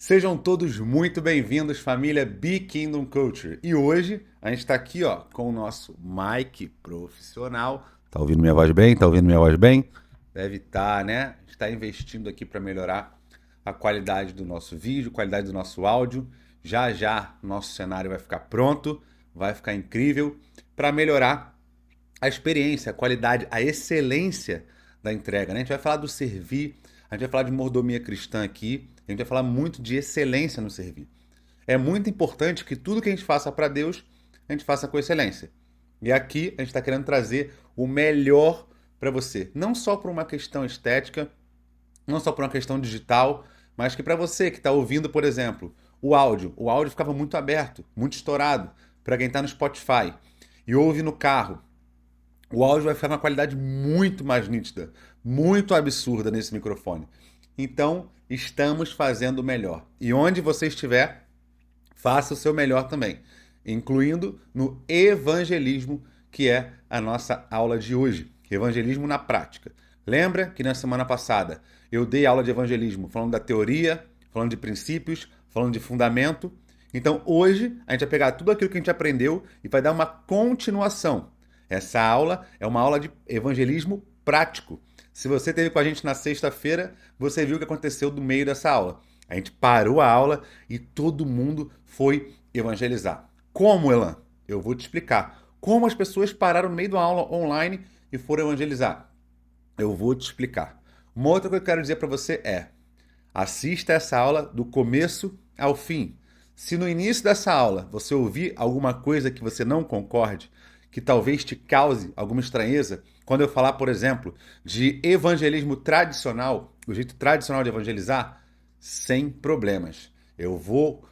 Sejam todos muito bem-vindos, família Be Kingdom Culture. E hoje a gente está aqui, com o nosso mic profissional. Tá ouvindo minha voz bem? Tá ouvindo minha voz bem? Deve estar, né? A gente está investindo aqui para melhorar a qualidade do nosso vídeo, qualidade do nosso áudio. Já já nosso cenário vai ficar pronto, vai ficar incrível para melhorar a experiência, a qualidade, a excelência da entrega, né? A gente vai falar do servir, a gente vai falar de mordomia cristã aqui, a gente vai falar muito de excelência no servir. É muito importante que tudo que a gente faça para Deus, a gente faça com excelência. E aqui a gente está querendo trazer o melhor para você. Não só por uma questão estética, não só por uma questão digital, mas que para você que está ouvindo, por exemplo, o áudio ficava muito aberto, muito estourado, para quem está no Spotify e ouve no carro. O áudio vai ficar com uma qualidade muito mais nítida, muito absurda nesse microfone. Então, estamos fazendo o melhor. E onde você estiver, faça o seu melhor também, incluindo no evangelismo, que é a nossa aula de hoje. Evangelismo na prática. Lembra que na semana passada eu dei aula de evangelismo falando da teoria, falando de princípios, falando de fundamento. Então, hoje, a gente vai pegar tudo aquilo que a gente aprendeu e vai dar uma continuação. Essa aula é uma aula de evangelismo prático. Se você esteve com a gente na sexta-feira, você viu o que aconteceu no meio dessa aula. A gente parou a aula e todo mundo foi evangelizar. Como, Elan? Eu vou te explicar. Como as pessoas pararam no meio de uma aula online e foram evangelizar? Eu vou te explicar. Uma outra coisa que eu quero dizer para você é: assista essa aula do começo ao fim. Se no início dessa aula você ouvir alguma coisa que você não concorde, que talvez te cause alguma estranheza, quando eu falar, por exemplo, de evangelismo tradicional, o jeito tradicional de evangelizar, sem problemas. Eu vou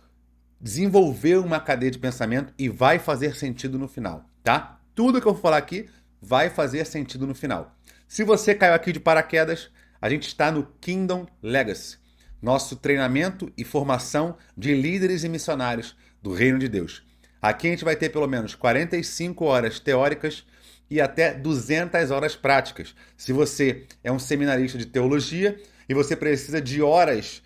desenvolver uma cadeia de pensamento e vai fazer sentido no final, tá? Tudo que eu vou falar aqui vai fazer sentido no final. Se você caiu aqui de paraquedas, a gente está no Kingdom Legacy, nosso treinamento e formação de líderes e missionários do Reino de Deus. Aqui a gente vai ter pelo menos 45 horas teóricas e até 200 horas práticas. Se você é um seminarista de teologia e você precisa de horas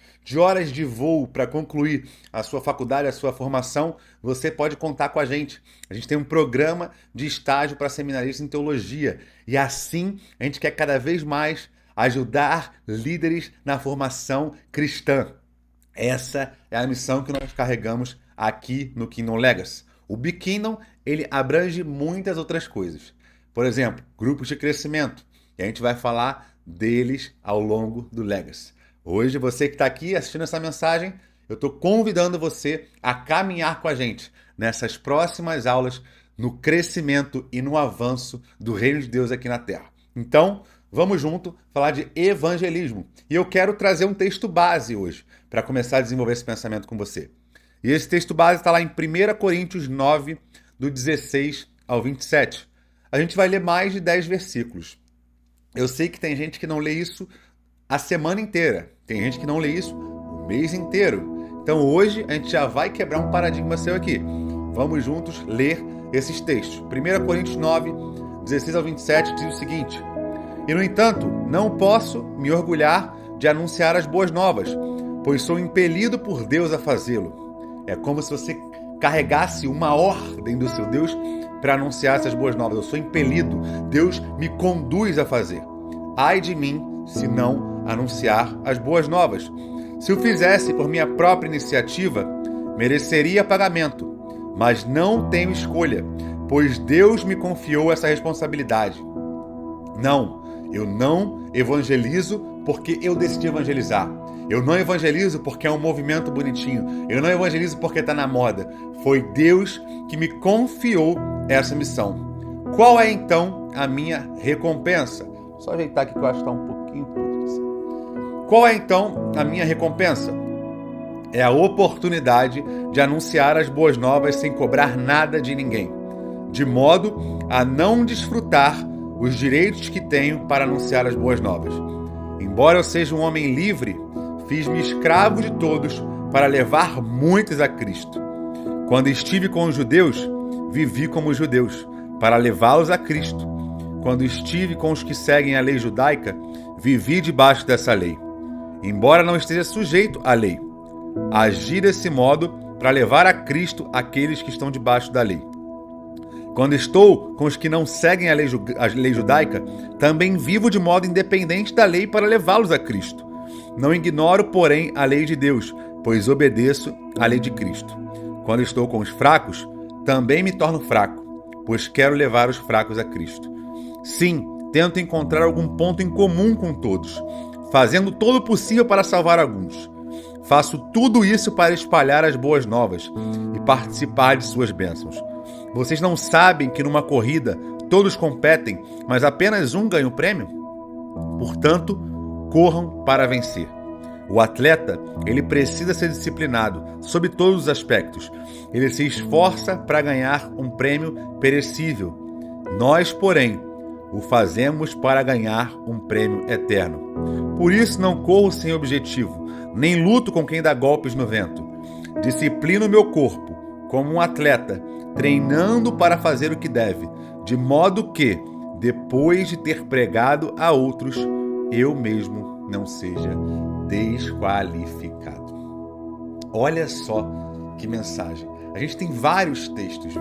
de voo para concluir a sua faculdade, a sua formação, você pode contar com a gente. A gente tem um programa de estágio para seminaristas em teologia. E assim a gente quer cada vez mais ajudar líderes na formação cristã. Essa é a missão que nós carregamos aqui no Kingdom Legacy. O Be Kingdom, ele abrange muitas outras coisas. Por exemplo, grupos de crescimento. E a gente vai falar deles ao longo do Legacy. Hoje, você que está aqui assistindo essa mensagem, eu estou convidando você a caminhar com a gente nessas próximas aulas no crescimento e no avanço do Reino de Deus aqui na Terra. Então, vamos junto falar de evangelismo. E eu quero trazer um texto base hoje para começar a desenvolver esse pensamento com você. E esse texto base está lá em 1 Coríntios 9, do 16 ao 27. A gente vai ler mais de 10 versículos. Eu sei que tem gente que não lê isso a semana inteira. Tem gente que não lê isso o mês inteiro. Então hoje a gente já vai quebrar um paradigma seu aqui. Vamos juntos ler esses textos. 1 Coríntios 9, 16 ao 27 diz o seguinte: E no entanto, não posso me orgulhar de anunciar as boas novas, pois sou impelido por Deus a fazê-lo. É como se você carregasse uma ordem do seu Deus para anunciar essas boas novas. Eu sou impelido. Deus me conduz a fazer. Ai de mim se não anunciar as boas novas. Se o fizesse por minha própria iniciativa, mereceria pagamento. Mas não tenho escolha, pois Deus me confiou essa responsabilidade. Não, eu não evangelizo porque eu decidi evangelizar. Eu não evangelizo porque é um movimento bonitinho. Eu não evangelizo porque está na moda. Foi Deus que me confiou essa missão. Qual é então a minha recompensa? Só ajeitar aqui que eu acho que está um pouquinho tudo. Qual é então a minha recompensa? É a oportunidade de anunciar as boas novas sem cobrar nada de ninguém, de modo a não desfrutar os direitos que tenho para anunciar as boas novas. Embora eu seja um homem livre, fiz-me escravo de todos para levar muitos a Cristo. Quando estive com os judeus, vivi como os judeus, para levá-los a Cristo. Quando estive com os que seguem a lei judaica, vivi debaixo dessa lei. Embora não esteja sujeito à lei, agir desse modo para levar a Cristo aqueles que estão debaixo da lei. Quando estou com os que não seguem a lei judaica, também vivo de modo independente da lei para levá-los a Cristo. Não ignoro, porém, a lei de Deus, pois obedeço à lei de Cristo. Quando estou com os fracos, também me torno fraco, pois quero levar os fracos a Cristo. Sim, tento encontrar algum ponto em comum com todos, fazendo todo o possível para salvar alguns. Faço tudo isso para espalhar as boas novas e participar de suas bênçãos. Vocês não sabem que numa corrida todos competem, mas apenas um ganha o prêmio? Portanto, corram para vencer. O atleta, ele precisa ser disciplinado sob todos os aspectos. Ele se esforça para ganhar um prêmio perecível. Nós, porém, o fazemos para ganhar um prêmio eterno. Por isso não corro sem objetivo, nem luto com quem dá golpes no vento. Disciplino meu corpo, como um atleta, treinando para fazer o que deve, de modo que, depois de ter pregado a outros, eu mesmo não seja desqualificado. Olha só que mensagem. A gente tem vários textos.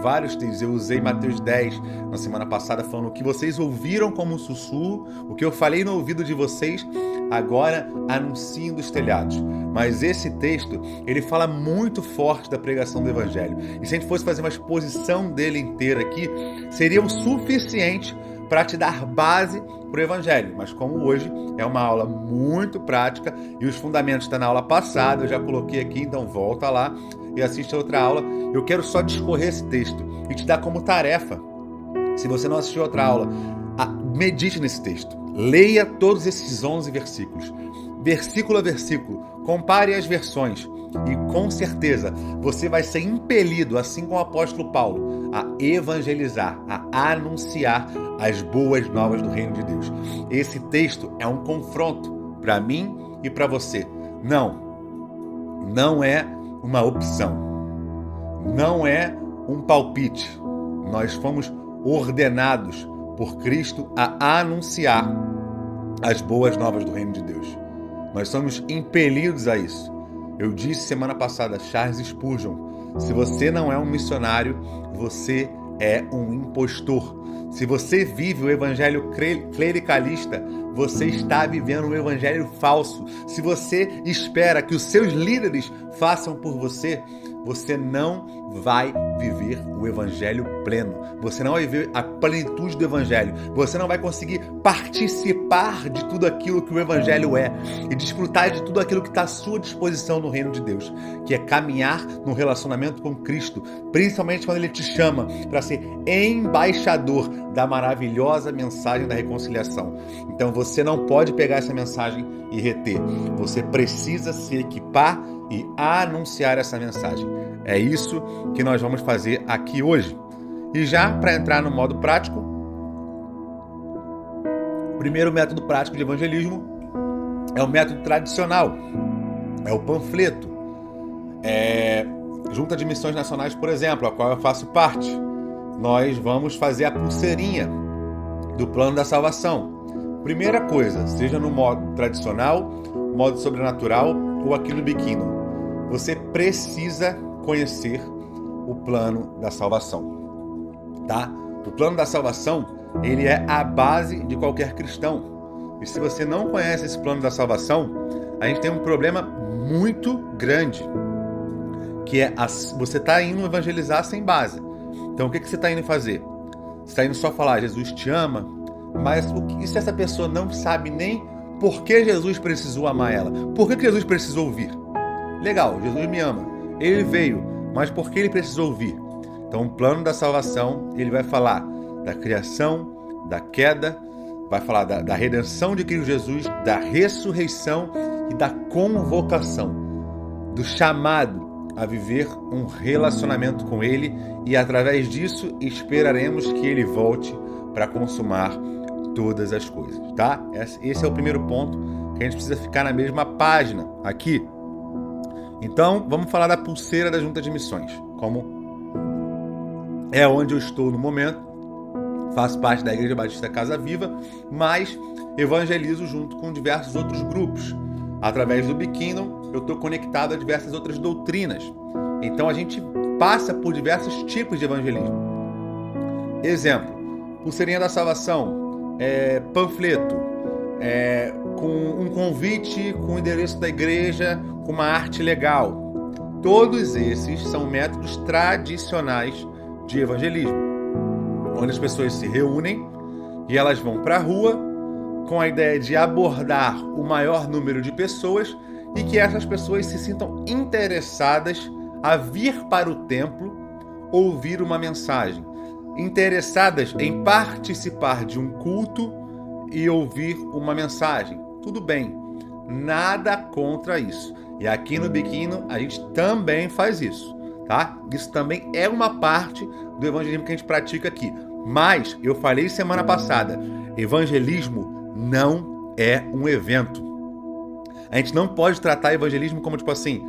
Eu usei Mateus 10 na semana passada falando o que vocês ouviram como um sussurro, o que eu falei no ouvido de vocês, agora anunciem dos telhados. Mas esse texto, ele fala muito forte da pregação do Evangelho. E se a gente fosse fazer uma exposição dele inteira aqui, seria o suficiente para te dar base para o Evangelho. Mas como hoje é uma aula muito prática e os fundamentos estão na aula passada, eu já coloquei aqui, então volta lá e assiste a outra aula. Eu quero só discorrer esse texto e te dar como tarefa, se você não assistiu a outra aula, medite nesse texto. Leia todos esses 11 versículos, versículo a versículo, compare as versões e com certeza você vai ser impelido, assim como o apóstolo Paulo, a evangelizar, a anunciar as boas novas do reino de Deus. Esse texto é um confronto para mim e para você. Não é uma opção, não é um palpite. Nós fomos ordenados por Cristo a anunciar as boas novas do reino de Deus. Nós somos impelidos a isso. Eu disse semana passada, Charles Spurgeon, se você não é um missionário, você é um impostor. Se você vive o evangelho clericalista, você está vivendo um evangelho falso. Se você espera que os seus líderes façam por você, você não vai viver o evangelho pleno. Você não vai viver a plenitude do evangelho. Você não vai conseguir participar de tudo aquilo que o evangelho é e desfrutar de tudo aquilo que está à sua disposição no reino de Deus, que é caminhar no relacionamento com Cristo, principalmente quando Ele te chama para ser embaixador da maravilhosa mensagem da reconciliação. Então você não pode pegar essa mensagem e reter. Você precisa se equipar e anunciar essa mensagem. É isso que nós vamos fazer aqui hoje. E já para entrar no modo prático, o primeiro método prático de evangelismo é o método tradicional, é o panfleto. Junta de Missões Nacionais, por exemplo, a qual eu faço parte. Nós vamos fazer a pulseirinha do plano da salvação. Primeira coisa, seja no modo tradicional, modo sobrenatural ou aqui no Bikino, você precisa conhecer o plano da salvação, tá? O plano da salvação, ele é a base de qualquer cristão. E se você não conhece esse plano da salvação, a gente tem um problema muito grande, que é você está indo evangelizar sem base. Então o que você está indo fazer? Você está indo só falar, Jesus te ama, mas e se essa pessoa não sabe nem por que Jesus precisou amar ela? Por que Jesus precisou vir? Legal, Jesus me ama, Ele veio, mas por que Ele precisou vir? Então o plano da salvação, ele vai falar da criação, da queda, vai falar da redenção de Cristo Jesus, da ressurreição e da convocação, do chamado a viver um relacionamento com Ele, e através disso esperaremos que Ele volte para consumar todas as coisas, tá? Esse é o primeiro ponto, que a gente precisa ficar na mesma página aqui. Então, vamos falar da pulseira da Junta de Missões, como é onde eu estou no momento. Faço parte da Igreja Batista Casa Viva, mas evangelizo junto com diversos outros grupos, através do Bikino eu estou conectado a diversas outras doutrinas. Então a gente passa por diversos tipos de evangelismo. Exemplo, pulseirinha da salvação, panfleto, com um convite com o endereço da igreja, com uma arte legal. Todos esses são métodos tradicionais de evangelismo, onde as pessoas se reúnem e elas vão para a rua com a ideia de abordar o maior número de pessoas e que essas pessoas se sintam interessadas a vir para o templo ouvir uma mensagem, interessadas em participar de um culto e ouvir uma mensagem. Tudo bem, nada contra isso. E aqui no Biquinho a gente também faz isso, tá? Isso também é uma parte do evangelismo que a gente pratica aqui. Mas, eu falei semana passada, evangelismo não é um evento. A gente não pode tratar evangelismo como tipo assim,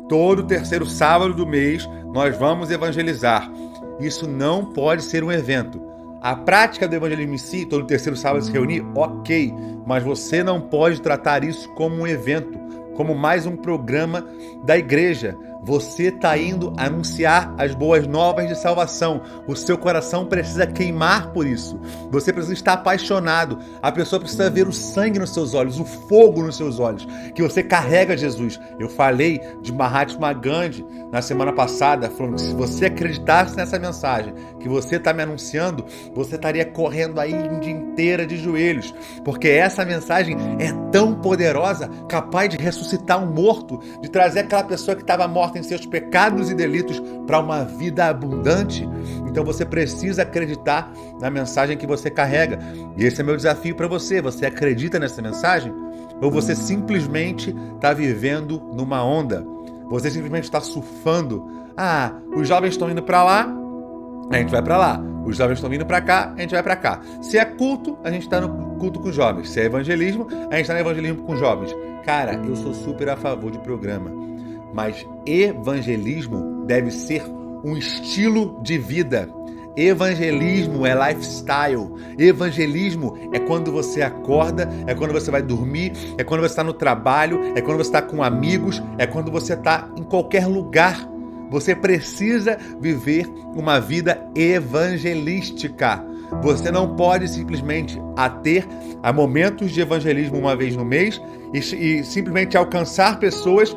todo terceiro sábado do mês nós vamos evangelizar. Isso não pode ser um evento. A prática do evangelismo em si, todo terceiro sábado se reunir, ok, mas você não pode tratar isso como um evento, como mais um programa da igreja. Você está indo anunciar as boas novas de salvação. O seu coração precisa queimar por isso. Você precisa estar apaixonado. A pessoa precisa ver o sangue nos seus olhos, o fogo nos seus olhos, que você carrega Jesus. Eu falei de Mahatma Gandhi na semana passada, falando que se você acreditasse nessa mensagem que você está me anunciando, você estaria correndo a Índia inteira de joelhos, porque essa mensagem é tão poderosa, capaz de ressuscitar um morto, de trazer aquela pessoa que estava morta em seus pecados e delitos para uma vida abundante. Então você precisa acreditar na mensagem que você carrega. E esse é meu desafio para você. Você acredita nessa mensagem? Ou você simplesmente está vivendo numa onda? Você simplesmente está surfando? Ah, os jovens estão indo para lá, a gente vai para lá. Os jovens estão vindo para cá, a gente vai para cá. Se é culto, a gente está no culto com os jovens. Se é evangelismo, a gente está no evangelismo com os jovens. Cara, eu sou super a favor de programa. Mas evangelismo deve ser um estilo de vida. Evangelismo é lifestyle. Evangelismo é quando você acorda, é quando você vai dormir, é quando você está no trabalho, é quando você está com amigos, é quando você está em qualquer lugar. Você precisa viver uma vida evangelística. Você não pode simplesmente ater a momentos de evangelismo uma vez no mês e simplesmente alcançar pessoas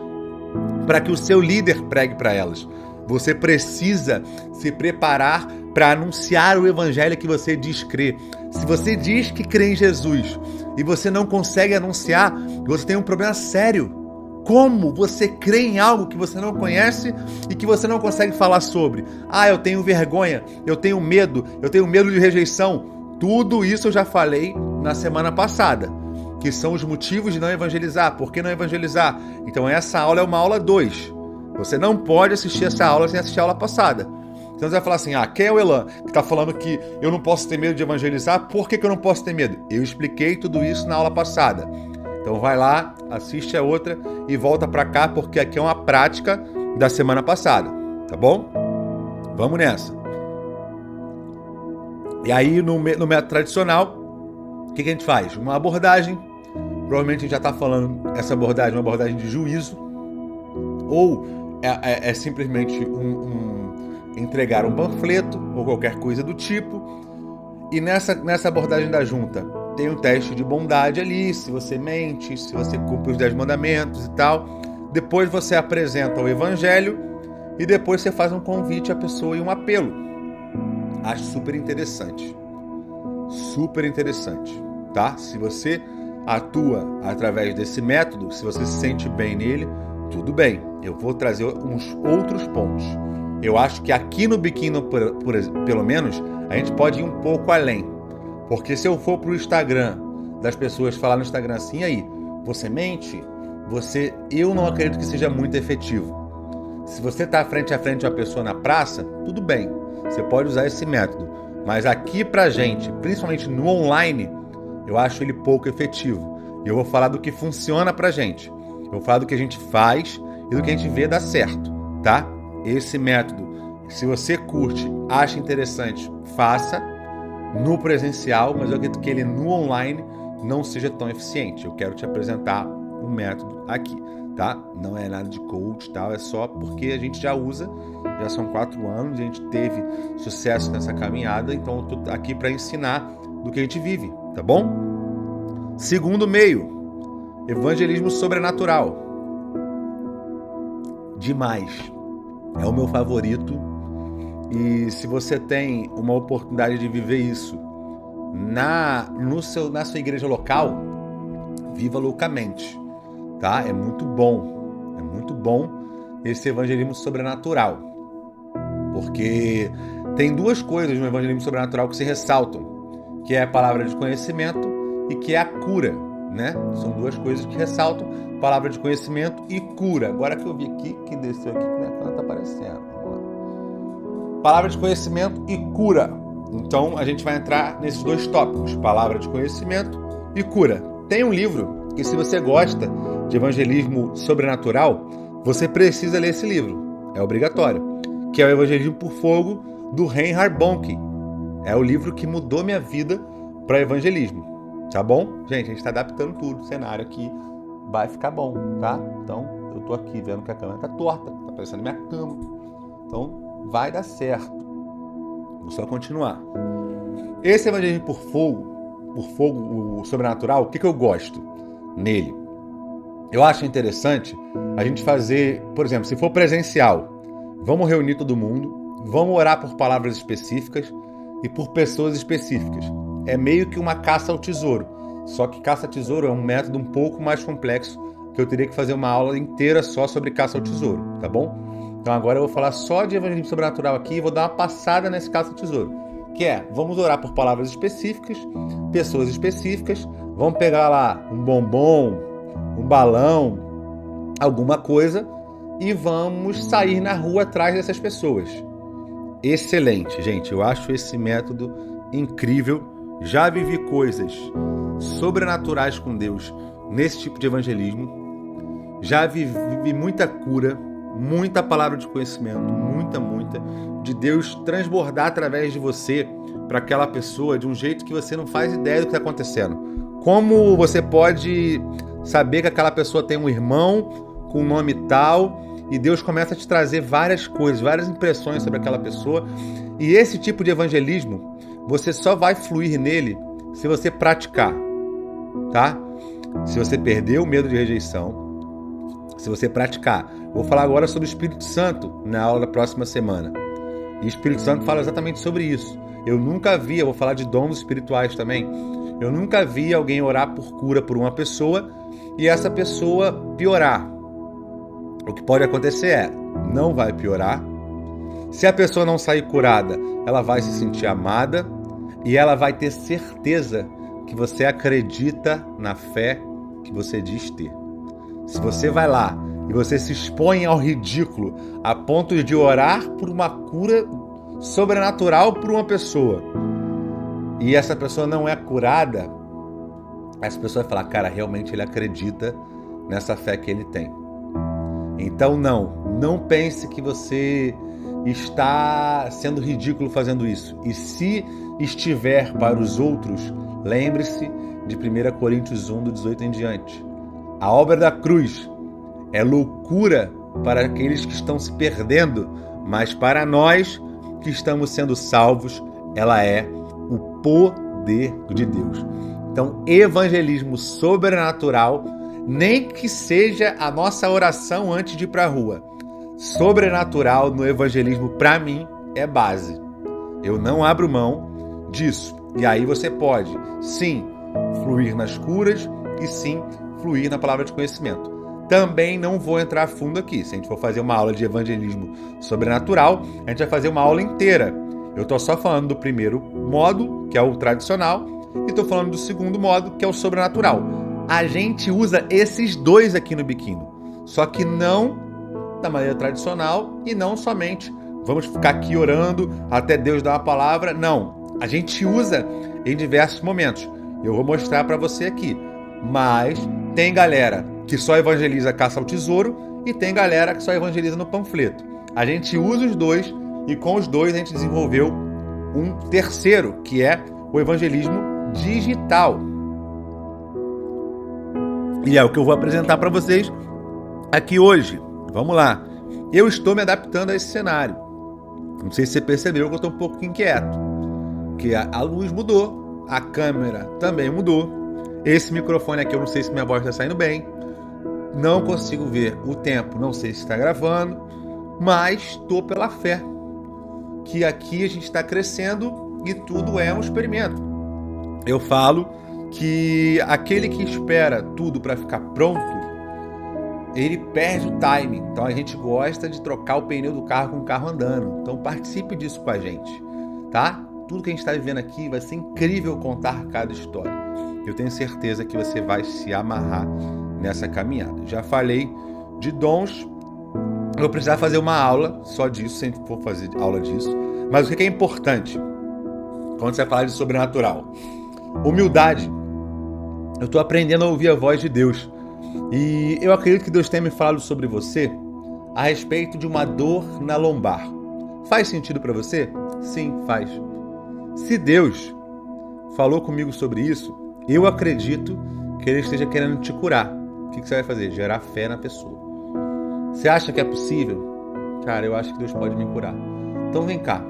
para que o seu líder pregue para elas. Você precisa se preparar para anunciar o evangelho que você diz crer. Se você diz que crê em Jesus e você não consegue anunciar, você tem um problema sério. Como você crê em algo que você não conhece e que você não consegue falar sobre? Ah, eu tenho vergonha, eu tenho medo de rejeição. Tudo isso eu já falei na semana passada, que são os motivos de não evangelizar. Por que não evangelizar? Então essa aula é uma aula 2. Você não pode assistir essa aula sem assistir a aula passada. Então você vai falar assim, quem é o Elan que está falando que eu não posso ter medo de evangelizar? Por que eu não posso ter medo? Eu expliquei tudo isso na aula passada. Então vai lá, assiste a outra e volta para cá, porque aqui é uma prática da semana passada, tá bom? Vamos nessa. E aí no método tradicional, o que a gente faz? Uma abordagem, provavelmente a gente já está falando essa abordagem, uma abordagem de juízo, ou é simplesmente entregar um panfleto ou qualquer coisa do tipo. E nessa abordagem da junta tem um teste de bondade ali, se você mente, se você cumpre os 10 mandamentos e tal. Depois você apresenta o evangelho e depois você faz um convite à pessoa e um apelo. Acho super interessante. Super interessante, tá? Se você atua através desse método, se você se sente bem nele, tudo bem. Eu vou trazer uns outros pontos. Eu acho que aqui no Biquinho, pelo menos, a gente pode ir um pouco além. Porque se eu for pro Instagram das pessoas falar no Instagram assim, e aí, você mente? Eu não acredito que seja muito efetivo. Se você está frente a frente a uma pessoa na praça, tudo bem. Você pode usar esse método. Mas aqui pra gente, principalmente no online, eu acho ele pouco efetivo. E eu vou falar do que funciona pra gente. Eu vou falar do que a gente faz e do que a gente vê dar certo, tá? Esse método, se você curte, acha interessante, faça no presencial, mas eu acredito que ele no online não seja tão eficiente. Eu quero te apresentar um método aqui, tá? Não é nada de coach e tal, é só porque a gente já usa, já são 4 anos, a gente teve sucesso nessa caminhada, então eu tô aqui para ensinar do que a gente vive, tá bom? Segundo meio, evangelismo sobrenatural. Demais. É o meu favorito. E se você tem uma oportunidade de viver isso na sua igreja local, viva loucamente, tá? É muito bom esse evangelismo sobrenatural, porque tem 2 coisas no evangelismo sobrenatural que se ressaltam, que é a palavra de conhecimento e que é a cura, né? São 2 coisas que ressaltam, palavra de conhecimento e cura. Agora que eu vi aqui, que desceu aqui, como é que ela tá aparecendo? Palavra de conhecimento e cura. Então a gente vai entrar nesses 2 tópicos, palavra de conhecimento e cura. Tem um livro que, se você gosta de evangelismo sobrenatural, você precisa ler esse livro, é obrigatório, que é o Evangelismo por Fogo, do Reinhard Bonnke. É o livro que mudou minha vida para evangelismo, tá bom? Gente, a gente está adaptando tudo, o cenário aqui vai ficar bom, tá? Então eu tô aqui vendo que a câmera tá torta, tá parecendo minha cama, então vai dar certo. Vou só continuar. Esse evangelismo por fogo, o sobrenatural, o que eu gosto nele? Eu acho interessante a gente fazer, por exemplo, se for presencial, vamos reunir todo mundo, vamos orar por palavras específicas e por pessoas específicas. É meio que uma caça ao tesouro, só que caça ao tesouro é um método um pouco mais complexo, que eu teria que fazer uma aula inteira só sobre caça ao tesouro, tá bom? Então agora eu vou falar só de evangelismo sobrenatural aqui e vou dar uma passada nesse caça ao tesouro, que é, vamos orar por palavras específicas, pessoas específicas, vamos pegar lá um bombom, um balão, alguma coisa, e vamos sair na rua atrás dessas pessoas. Excelente, gente. Eu acho esse método incrível. Já vivi coisas sobrenaturais com Deus nesse tipo de evangelismo. Já vivi muita cura, muita palavra de conhecimento, muita, de Deus transbordar através de você para aquela pessoa de um jeito que você não faz ideia do que está acontecendo. Como você pode saber que aquela pessoa tem um irmão com um nome tal e Deus começa a te trazer várias coisas, várias impressões sobre aquela pessoa. E esse tipo de evangelismo, você só vai fluir nele se você praticar, tá? Se você perder o medo de rejeição, se você praticar. Vou falar agora sobre o Espírito Santo na aula da próxima semana. E o Espírito Santo fala exatamente sobre isso. Eu nunca vi, eu vou falar de dons espirituais também, eu nunca vi alguém orar por cura por uma pessoa e essa pessoa piorar. O que pode acontecer é, não vai piorar. Se a pessoa não sair curada, ela vai se sentir amada e ela vai ter certeza que você acredita na fé que você diz ter. Se você vai lá e você se expõe ao ridículo a ponto de orar por uma cura sobrenatural por uma pessoa e essa pessoa não é curada, essa pessoa vai falar, cara, realmente ele acredita nessa fé que ele tem. Então não pense que você está sendo ridículo fazendo isso. E se estiver para os outros, lembre-se de 1 Coríntios 1, do 18 em diante. A obra da cruz é loucura para aqueles que estão se perdendo, mas para nós que estamos sendo salvos, ela é o poder de Deus. Então, evangelismo sobrenatural, nem que seja a nossa oração antes de ir para a rua. Sobrenatural no evangelismo, para mim, é base. Eu não abro mão disso. E aí você pode, sim, fluir nas curas e sim, fluir na palavra de conhecimento. Também não vou entrar a fundo aqui. Se a gente for fazer uma aula de evangelismo sobrenatural, a gente vai fazer uma aula inteira. Eu estou só falando do primeiro modo, que é o tradicional, e estou falando do segundo modo, que é o sobrenatural. A gente usa esses 2 aqui no Biquíno, só que não da maneira tradicional e não somente vamos ficar aqui orando até Deus dar uma palavra. Não, a gente usa em diversos momentos. Eu vou mostrar para você aqui. Mas tem galera que só evangeliza caça ao tesouro e tem galera que só evangeliza no panfleto. A gente usa os 2 e com os 2 a gente desenvolveu um terceiro, que é o evangelismo digital. E é o que eu vou apresentar para vocês aqui hoje, vamos lá, eu estou me adaptando a esse cenário. Não sei se você percebeu que eu estou um pouco inquieto, que a luz mudou, a câmera também mudou, esse microfone aqui eu não sei se minha voz está saindo bem, não consigo ver o tempo, não sei se está gravando, mas estou pela fé, que aqui a gente está crescendo e tudo é um experimento. Eu falo que aquele que espera tudo para ficar pronto, ele perde o timing. Então a gente gosta de trocar o pneu do carro com o carro andando. Então participe disso com a gente, tá? Tudo que a gente está vivendo aqui vai ser incrível contar cada história. Eu tenho certeza que você vai se amarrar nessa caminhada. Já falei de dons. Eu vou precisar fazer uma aula só disso, se a gente for fazer aula disso. Mas o que é importante quando você fala de sobrenatural? Humildade. Eu estou aprendendo a ouvir a voz de Deus. E eu acredito que Deus tenha me falado sobre você a respeito de uma dor na lombar. Faz sentido para você? Sim, faz. Se Deus falou comigo sobre isso, eu acredito que Ele esteja querendo te curar. O que você vai fazer? Gerar fé na pessoa. Você acha que é possível? Cara, eu acho que Deus pode me curar. Então vem cá.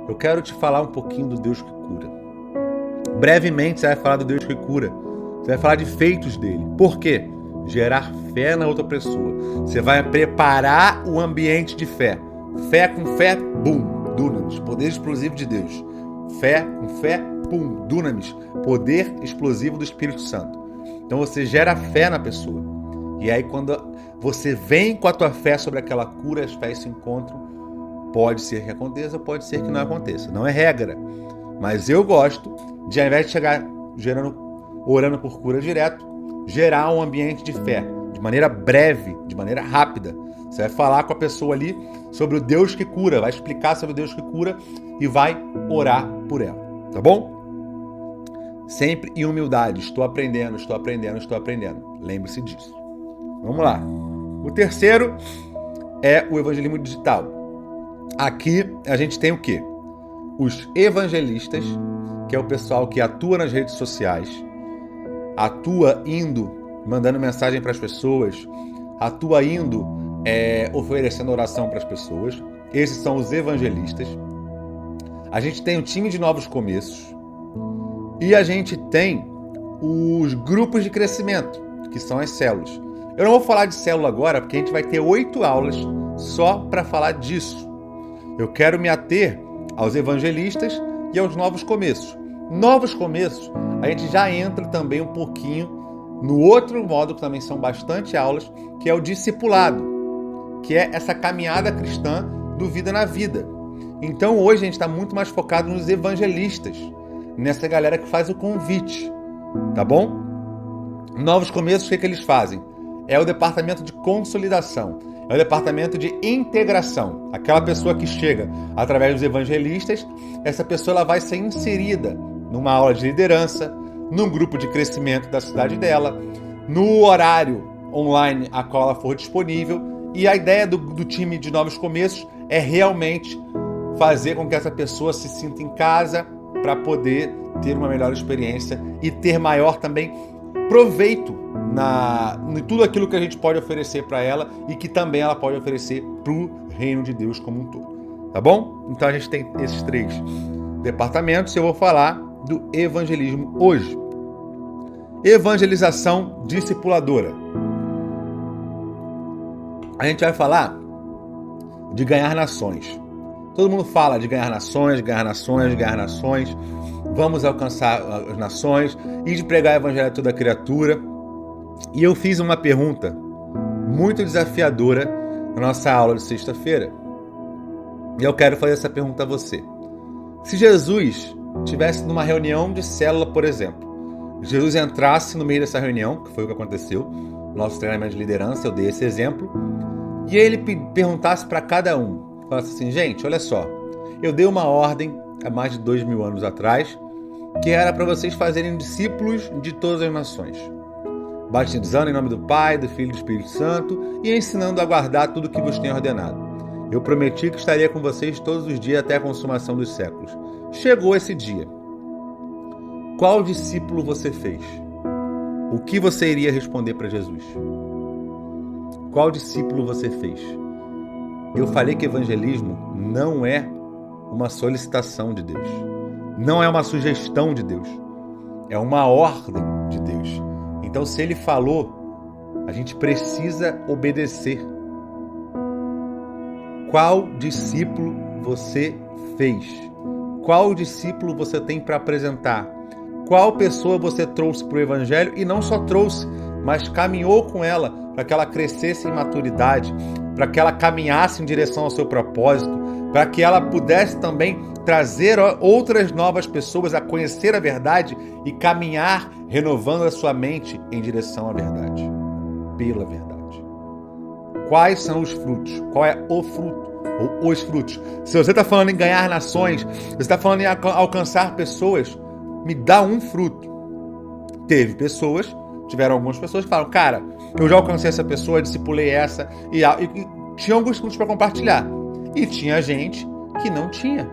Eu quero te falar um pouquinho do Deus que cura. Brevemente você vai falar do Deus que cura. Você vai falar de feitos dele. Por quê? Gerar fé na outra pessoa. Você vai preparar o ambiente de fé. Fé com fé, bum, dunamis, poder explosivo de Deus. Fé com fé, pum, dunamis, poder explosivo do Espírito Santo. Então você gera fé na pessoa. E aí quando você vem com a tua fé sobre aquela cura, as fés se encontram. Pode ser que aconteça, pode ser que não aconteça. Não é regra. Mas eu gosto de, ao invés de chegar orando por cura direto, gerar um ambiente de fé, de maneira breve, de maneira rápida. Você vai falar com a pessoa ali sobre o Deus que cura, vai explicar sobre o Deus que cura e vai orar por ela, tá bom? Sempre em humildade, estou aprendendo. Lembre-se disso. Vamos lá. O terceiro é o evangelismo digital. Aqui a gente tem o quê? Os evangelistas, que é o pessoal que atua nas redes sociais, atua indo, mandando mensagem para as pessoas, atua indo, oferecendo oração para as pessoas. Esses são os evangelistas. A gente tem o time de novos começos e a gente tem os grupos de crescimento, que são as células. Eu não vou falar de célula agora, porque a gente vai ter 8 aulas só para falar disso. Eu quero me ater aos evangelistas e aos novos começos. Novos começos, a gente já entra também um pouquinho no outro modo, que também são bastante aulas, que é o discipulado, que é essa caminhada cristã do vida na vida. Então hoje a gente está muito mais focado nos evangelistas, nessa galera que faz o convite, tá bom? Novos começos, o que eles fazem? É o departamento de consolidação, é o departamento de integração. Aquela pessoa que chega através dos evangelistas, essa pessoa ela vai ser inserida numa aula de liderança, num grupo de crescimento da cidade dela, no horário online a qual ela for disponível. E a ideia do time de novos começos é realmente fazer com que essa pessoa se sinta em casa para poder ter uma melhor experiência e ter maior também proveito em tudo aquilo que a gente pode oferecer para ela e que também ela pode oferecer para o reino de Deus como um todo. Tá bom? Então a gente tem esses 3 departamentos e eu vou falar do evangelismo hoje. Evangelização discipuladora. A gente vai falar de ganhar nações. Todo mundo fala de ganhar nações. Vamos alcançar as nações e de pregar o evangelho a toda criatura. E eu fiz uma pergunta muito desafiadora na nossa aula de sexta-feira. E eu quero fazer essa pergunta a você. Se Jesus estivesse numa reunião de célula, por exemplo, Jesus entrasse no meio dessa reunião, que foi o que aconteceu, no nosso treinamento de liderança, eu dei esse exemplo, e ele perguntasse para cada um, falasse assim, gente, olha só, eu dei uma ordem há mais de 2000 anos atrás, que era para vocês fazerem discípulos de todas as nações, batizando em nome do Pai, do Filho e do Espírito Santo e ensinando a guardar tudo o que vos tenho ordenado. Eu prometi que estaria com vocês todos os dias até a consumação dos séculos. Chegou esse dia. Qual discípulo você fez? O que você iria responder para Jesus? Qual discípulo você fez? Eu falei que evangelismo não é uma solicitação de Deus. Não é uma sugestão de Deus. É uma ordem de Deus. Então, se Ele falou, a gente precisa obedecer. Qual discípulo você fez? Qual discípulo você tem para apresentar? Qual pessoa você trouxe para o Evangelho e não só trouxe, mas caminhou com ela para que ela crescesse em maturidade, para que ela caminhasse em direção ao seu propósito, para que ela pudesse também trazer outras novas pessoas a conhecer a verdade e caminhar renovando a sua mente em direção à verdade, pela verdade. Quais são os frutos? Qual é o fruto? Ou os frutos? Se você está falando em ganhar nações, você está falando em alcançar pessoas, me dá um fruto. Tiveram algumas pessoas que falaram, cara, eu já alcancei essa pessoa, discipulei essa, e tinha alguns frutos para compartilhar. E tinha gente que não tinha.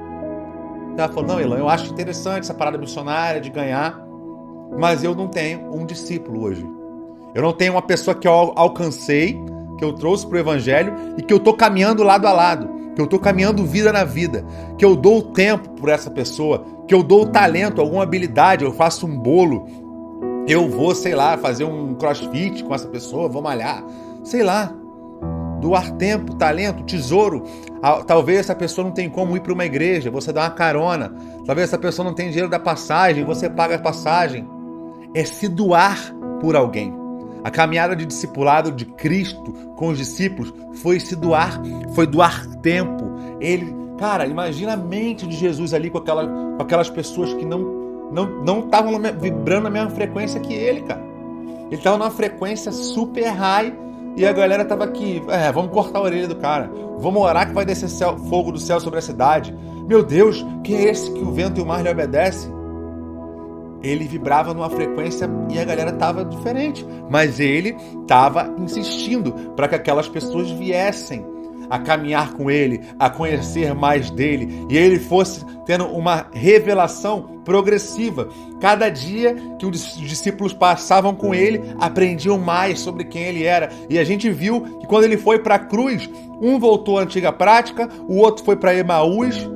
Ela falou, não, Elan, eu acho interessante essa parada missionária de ganhar, mas eu não tenho um discípulo hoje. Eu não tenho uma pessoa que eu alcancei, que eu trouxe para o Evangelho e que eu estou caminhando lado a lado, que eu estou caminhando vida na vida, que eu dou o tempo por essa pessoa, que eu dou o talento, alguma habilidade, eu faço um bolo, eu vou, sei lá, fazer um crossfit com essa pessoa, vou malhar, sei lá, doar tempo, talento, tesouro. Talvez essa pessoa não tenha como ir para uma igreja, você dá uma carona. Talvez essa pessoa não tenha dinheiro da passagem, você paga a passagem. É se doar por alguém. A caminhada de discipulado de Cristo com os discípulos foi se doar, foi doar tempo. Cara, imagina a mente de Jesus ali com aquelas pessoas que não estavam vibrando na mesma frequência que ele, cara. Ele estava numa frequência super high e a galera estava aqui, vamos cortar a orelha do cara, vamos orar que vai descer fogo do céu sobre a cidade. Meu Deus, quem é esse que o vento e o mar lhe obedecem? Ele vibrava numa frequência e a galera estava diferente, mas ele estava insistindo para que aquelas pessoas viessem a caminhar com ele, a conhecer mais dele, e ele fosse tendo uma revelação progressiva. Cada dia que os discípulos passavam com ele, aprendiam mais sobre quem ele era. E a gente viu que quando ele foi para a cruz, um voltou à antiga prática, o outro foi para Emaús,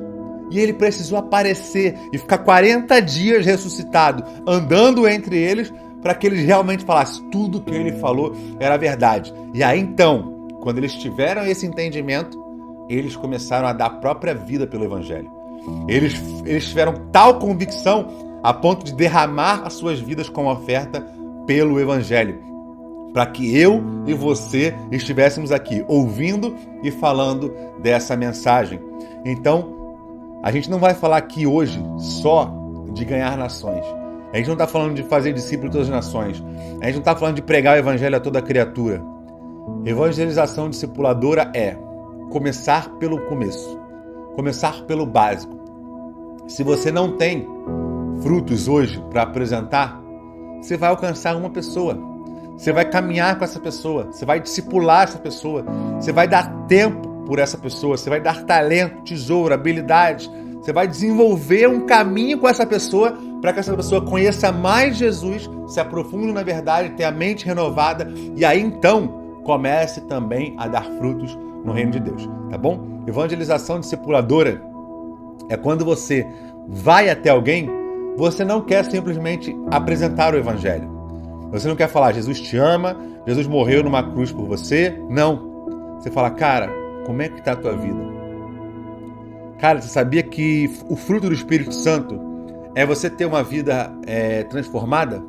e ele precisou aparecer e ficar 40 dias ressuscitado, andando entre eles, para que eles realmente falassem tudo que ele falou era verdade. E aí então, quando eles tiveram esse entendimento, eles começaram a dar a própria vida pelo Evangelho. Eles tiveram tal convicção a ponto de derramar as suas vidas como oferta pelo Evangelho, para que eu e você estivéssemos aqui ouvindo e falando dessa mensagem. Então, a gente não vai falar aqui hoje só de ganhar nações. A gente não está falando de fazer discípulo de todas as nações. A gente não está falando de pregar o Evangelho a toda criatura. Evangelização discipuladora é começar pelo começo, começar pelo básico. Se você não tem frutos hoje para apresentar, você vai alcançar uma pessoa, você vai caminhar com essa pessoa, você vai discipular essa pessoa, você vai dar tempo por essa pessoa, você vai dar talento, tesouro, habilidades, você vai desenvolver um caminho com essa pessoa para que essa pessoa conheça mais Jesus, se aprofunde na verdade, tenha a mente renovada e aí então comece também a dar frutos no reino de Deus, tá bom? Evangelização discipuladora é quando você vai até alguém, você não quer simplesmente apresentar o Evangelho. Você não quer falar, Jesus te ama, Jesus morreu numa cruz por você. Não. Você fala, cara, como é que está a tua vida? Cara, você sabia que o fruto do Espírito Santo é você ter uma vida transformada?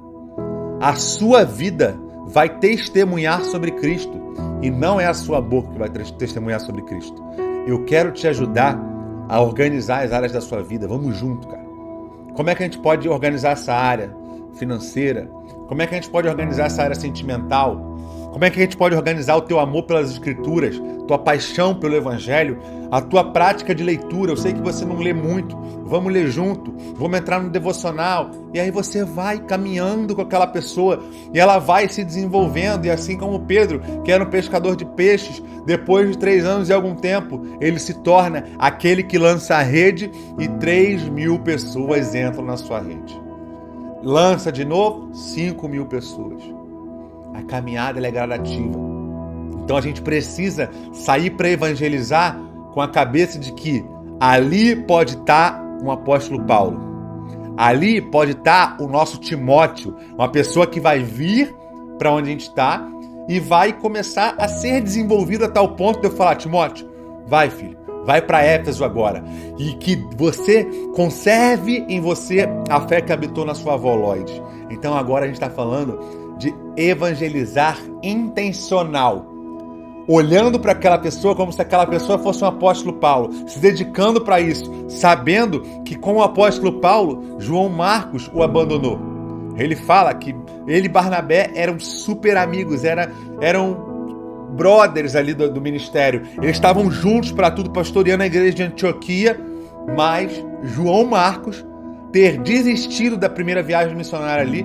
A sua vida vai testemunhar sobre Cristo e não é a sua boca que vai testemunhar sobre Cristo. Eu quero te ajudar a organizar as áreas da sua vida. Vamos junto, cara. Como é que a gente pode organizar essa área financeira? Como é que a gente pode organizar essa área sentimental? Como é que a gente pode organizar o teu amor pelas Escrituras, tua paixão pelo Evangelho, a tua prática de leitura? Eu sei que você não lê muito, vamos ler junto, vamos entrar no devocional, e aí você vai caminhando com aquela pessoa, e ela vai se desenvolvendo, e assim como Pedro, que era um pescador de peixes, depois de 3 anos e algum tempo, ele se torna aquele que lança a rede, e 3.000 pessoas entram na sua rede. Lança de novo, 5.000 pessoas. A caminhada é gradativa. Então a gente precisa sair para evangelizar com a cabeça de que ali pode estar um apóstolo Paulo. Ali pode estar o nosso Timóteo, uma pessoa que vai vir para onde a gente está e vai começar a ser desenvolvido a tal ponto de eu falar: Timóteo, vai, filho, vai para Éfeso agora. E que você conserve em você a fé que habitou na sua avó Lloyd. Então agora a gente está falando de evangelizar intencional. Olhando para aquela pessoa como se aquela pessoa fosse um apóstolo Paulo, se dedicando para isso, sabendo que com o apóstolo Paulo, João Marcos o abandonou. Ele fala que ele e Barnabé eram super amigos, eram brothers ali do ministério. Eles estavam juntos para tudo, pastoreando a igreja de Antioquia, mas João Marcos ter desistido da primeira viagem missionária ali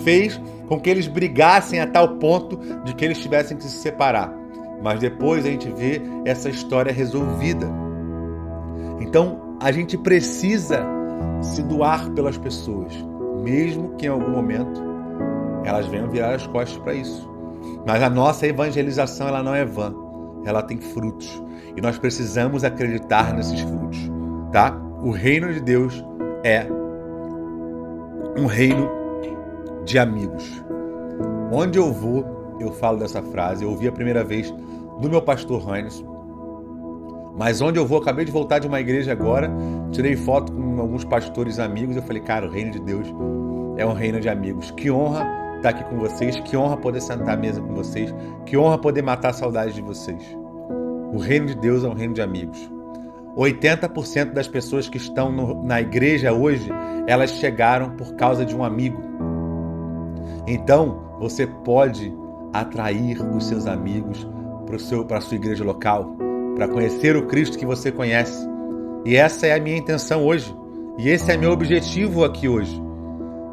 fez com que eles brigassem a tal ponto de que eles tivessem que se separar. Mas depois a gente vê essa história resolvida. Então, a gente precisa se doar pelas pessoas, mesmo que em algum momento elas venham virar as costas para isso. Mas a nossa evangelização, ela não é vã, ela tem frutos. E nós precisamos acreditar nesses frutos, tá? O reino de Deus é um reino de amigos. Onde eu vou, eu falo dessa frase. Eu ouvi a primeira vez do meu pastor Heinz. Mas onde eu vou, acabei de voltar de uma igreja agora, tirei foto com alguns pastores amigos. Eu falei, cara, o reino de Deus é um reino de amigos. Que honra estar aqui com vocês, que honra poder sentar à mesa com vocês, que honra poder matar a saudade de vocês. O reino de Deus é um reino de amigos. 80% das pessoas que estão na igreja hoje, elas chegaram por causa de um amigo. Então, você pode atrair os seus amigos para a sua igreja local, para conhecer o Cristo que você conhece. E essa é a minha intenção hoje. E esse é meu objetivo aqui hoje.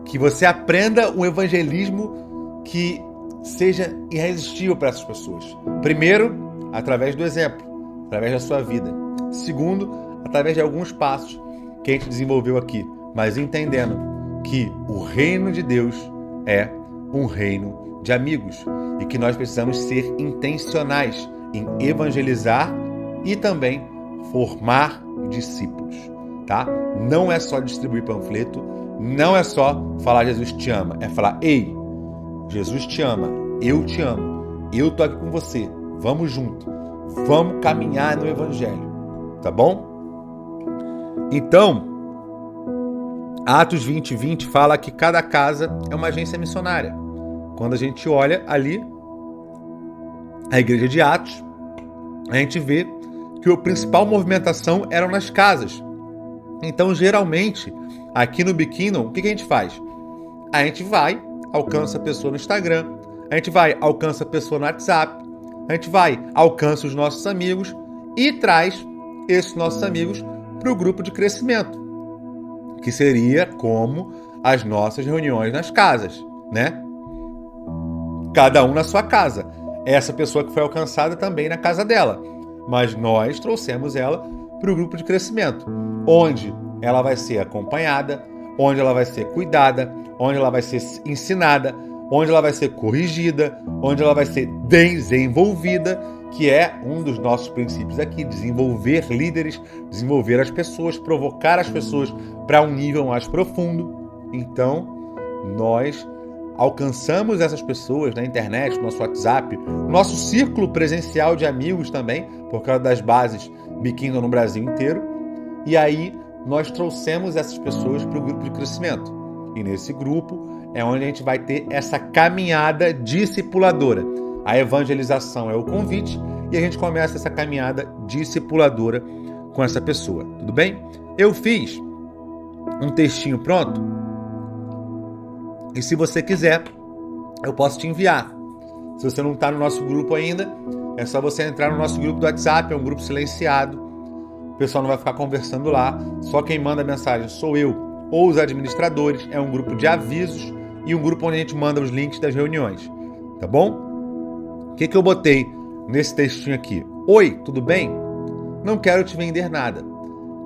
Que você aprenda um evangelismo que seja irresistível para essas pessoas. Primeiro, através do exemplo, através da sua vida. Segundo, através de alguns passos que a gente desenvolveu aqui, mas entendendo que o reino de Deus é um reino de amigos e que nós precisamos ser intencionais em evangelizar e também formar discípulos, tá? Não é só distribuir panfleto, não é só falar Jesus te ama, é falar, ei, Jesus te ama, eu te amo, eu tô aqui com você, vamos junto, vamos caminhar no evangelho, tá bom? Então, Atos 20:20 fala que cada casa é uma agência missionária. Quando a gente olha ali a igreja de Atos, a gente vê que a principal movimentação eram nas casas. Então, geralmente, aqui no Bikingdom, o que a gente faz? A gente vai, alcança a pessoa no Instagram, a gente vai, alcança a pessoa no WhatsApp, a gente vai, alcança os nossos amigos e traz esses nossos amigos para o grupo de crescimento, que seria como as nossas reuniões nas casas, né? Cada um na sua casa. Essa pessoa que foi alcançada também na casa dela. Mas nós trouxemos ela para o grupo de crescimento, onde ela vai ser acompanhada, onde ela vai ser cuidada, onde ela vai ser ensinada, onde ela vai ser corrigida, onde ela vai ser desenvolvida, que é um dos nossos princípios aqui, desenvolver líderes, desenvolver as pessoas, provocar as pessoas para um nível mais profundo. Então, nós alcançamos essas pessoas na internet, no nosso WhatsApp, nosso círculo presencial de amigos também, por causa das bases Bikingdom no Brasil inteiro. E aí nós trouxemos essas pessoas para o grupo de crescimento. E nesse grupo é onde a gente vai ter essa caminhada discipuladora. A evangelização é o convite e a gente começa essa caminhada discipuladora com essa pessoa. Tudo bem? Eu fiz um textinho pronto. E se você quiser, eu posso te enviar. Se você não está no nosso grupo ainda, é só você entrar no nosso grupo do WhatsApp, é um grupo silenciado. O pessoal não vai ficar conversando lá. Só quem manda a mensagem sou eu ou os administradores. É um grupo de avisos e um grupo onde a gente manda os links das reuniões. Tá bom? O que eu botei nesse textinho aqui? Oi, tudo bem? Não quero te vender nada.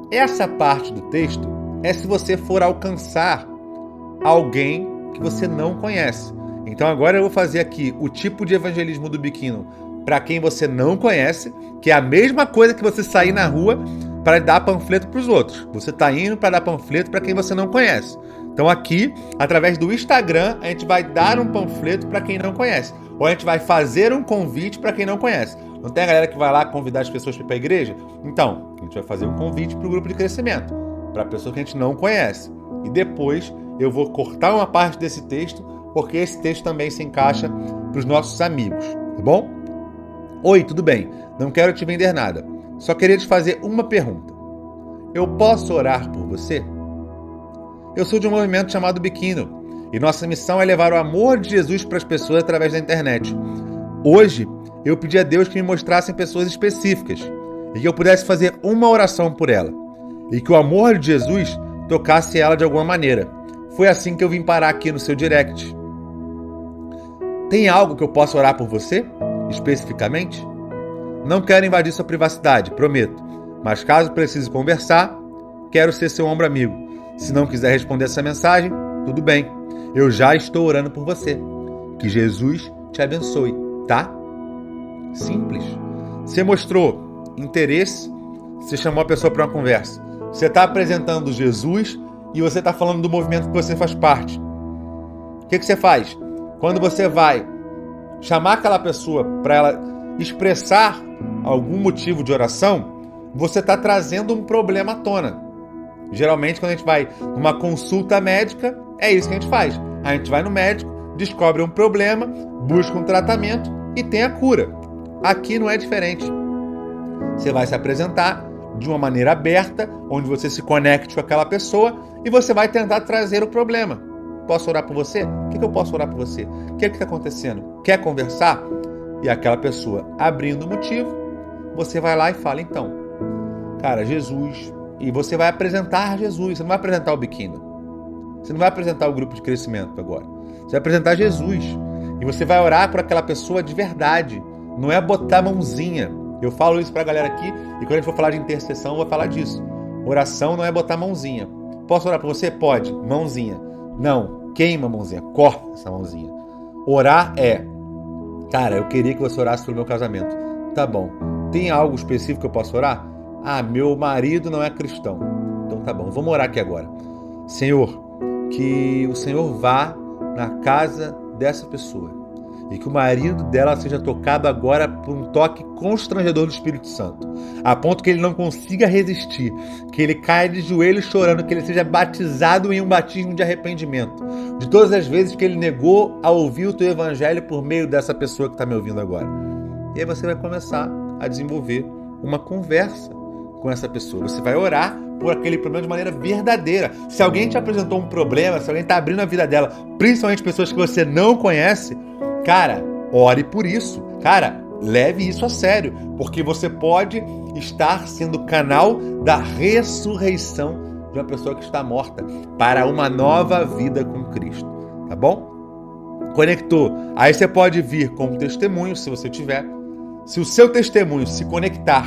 Essa parte do texto é se você for alcançar alguém que você não conhece. Então agora eu vou fazer aqui o tipo de evangelismo do Bikingdom para quem você não conhece, que é a mesma coisa que você sair na rua para dar panfleto para os outros. Você está indo para dar panfleto para quem você não conhece. Então aqui, através do Instagram, a gente vai dar um panfleto para quem não conhece. Ou a gente vai fazer um convite para quem não conhece. Não tem a galera que vai lá convidar as pessoas para ir para a igreja? Então, a gente vai fazer um convite para o grupo de crescimento, para a pessoa que a gente não conhece. E depois eu vou cortar uma parte desse texto, porque esse texto também se encaixa para os nossos amigos, tá bom? Oi, tudo bem? Não quero te vender nada. Só queria te fazer uma pergunta. Eu posso orar por você? Eu sou de um movimento chamado Biquíno e nossa missão é levar o amor de Jesus para as pessoas através da internet. Hoje, eu pedi a Deus que me mostrassem pessoas específicas e que eu pudesse fazer uma oração por ela e que o amor de Jesus tocasse ela de alguma maneira. Foi assim que eu vim parar aqui no seu direct. Tem algo que eu possa orar por você, especificamente? Não quero invadir sua privacidade, prometo. Mas caso precise conversar, quero ser seu ombro amigo. Se não quiser responder essa mensagem, tudo bem. Eu já estou orando por você. Que Jesus te abençoe, tá? Simples. Você mostrou interesse, você chamou a pessoa para uma conversa. Você está apresentando Jesus e você está falando do movimento que você faz parte. O que você faz? Quando você vai chamar aquela pessoa para ela expressar algum motivo de oração, você está trazendo um problema à tona. Geralmente, quando a gente vai numa consulta médica, é isso que a gente faz. A gente vai no médico, descobre um problema, busca um tratamento e tem a cura. Aqui não é diferente. Você vai se apresentar de uma maneira aberta, onde você se conecte com aquela pessoa e você vai tentar trazer o problema. Posso orar por você? O que eu posso orar por você? O que está acontecendo? Quer conversar? E aquela pessoa abrindo o motivo, você vai lá e fala, então, cara, Jesus, e você vai apresentar Jesus, você não vai apresentar o Biquíno, você não vai apresentar o grupo de crescimento agora, você vai apresentar Jesus, e você vai orar por aquela pessoa de verdade, não é botar a mãozinha. Eu falo isso pra galera aqui, e quando a gente for falar de intercessão, eu vou falar disso. Oração não é botar a mãozinha. Posso orar por você? Pode, mãozinha. Não, queima a mãozinha, corta essa mãozinha. Orar é, cara, eu queria que você orasse pelo meu casamento. Tá bom. Tem algo específico que eu posso orar? Ah, meu marido não é cristão. Então tá bom, vamos orar aqui agora. Senhor, que o Senhor vá na casa dessa pessoa e que o marido dela seja tocado agora por um toque constrangedor do Espírito Santo, a ponto que ele não consiga resistir, que ele caia de joelhos chorando, que ele seja batizado em um batismo de arrependimento, de todas as vezes que ele negou a ouvir o teu evangelho por meio dessa pessoa que está me ouvindo agora. E aí você vai começar a desenvolver uma conversa com essa pessoa. Você vai orar por aquele problema de maneira verdadeira. Se alguém te apresentou um problema, se alguém está abrindo a vida dela, principalmente pessoas que você não conhece, cara, ore por isso. Cara, leve isso a sério, porque você pode estar sendo canal da ressurreição de uma pessoa que está morta para uma nova vida com Cristo, tá bom? Conectou. Aí você pode vir como testemunho, se você tiver. Se o seu testemunho se conectar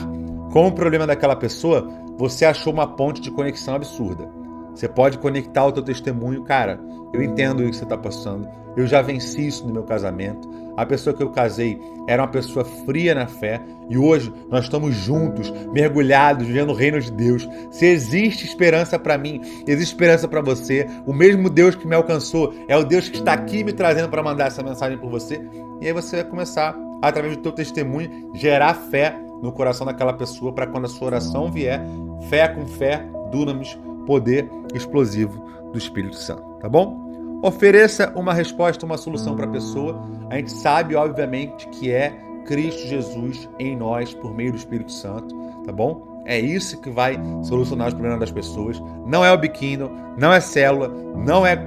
com o problema daquela pessoa, você achou uma ponte de conexão absurda. Você pode conectar o teu testemunho. Cara, eu entendo o que você está passando. Eu já venci isso no meu casamento. A pessoa que eu casei era uma pessoa fria na fé. E hoje nós estamos juntos, mergulhados, vivendo o reino de Deus. Se existe esperança para mim, existe esperança para você. O mesmo Deus que me alcançou é o Deus que está aqui me trazendo para mandar essa mensagem por você. E aí você vai começar, através do teu testemunho, gerar fé no coração daquela pessoa para quando a sua oração vier, fé com fé, dunamis, poder explosivo do Espírito Santo, tá bom? Ofereça uma resposta, uma solução para a pessoa. A gente sabe, obviamente, que é Cristo Jesus em nós por meio do Espírito Santo, tá bom? É isso que vai solucionar os problemas das pessoas. Não é o Biquíno, não é célula, não é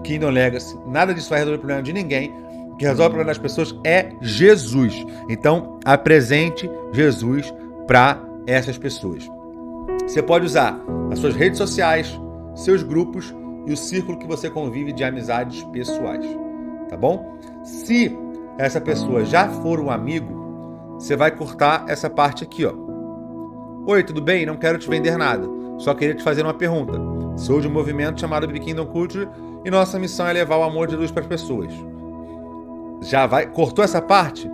Kingdom Legacy, nada disso vai resolver o problema de ninguém. O que resolve o problema das pessoas é Jesus. Então, apresente Jesus para essas pessoas. Você pode usar as suas redes sociais, seus grupos e o círculo que você convive de amizades pessoais, tá bom? Se essa pessoa já for um amigo, você vai cortar essa parte aqui, ó. Oi, tudo bem? Não quero te vender nada. Só queria te fazer uma pergunta. Sou de um movimento chamado Kingdom Culture e nossa missão é levar o amor de Deus para as pessoas. Já vai? Cortou essa parte?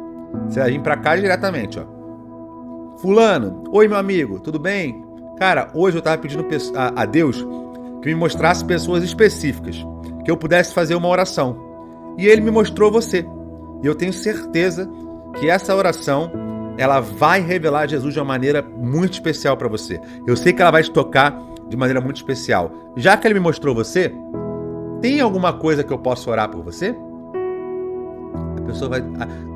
Você vai vir para cá diretamente, ó. Fulano, oi meu amigo, tudo bem? Cara, hoje eu tava pedindo a Deus que me mostrasse pessoas específicas, que eu pudesse fazer uma oração. E ele me mostrou você. E eu tenho certeza que essa oração, ela vai revelar Jesus de uma maneira muito especial para você. Eu sei que ela vai te tocar de maneira muito especial. Já que ele me mostrou você, tem alguma coisa que eu possa orar por você? A pessoa vai...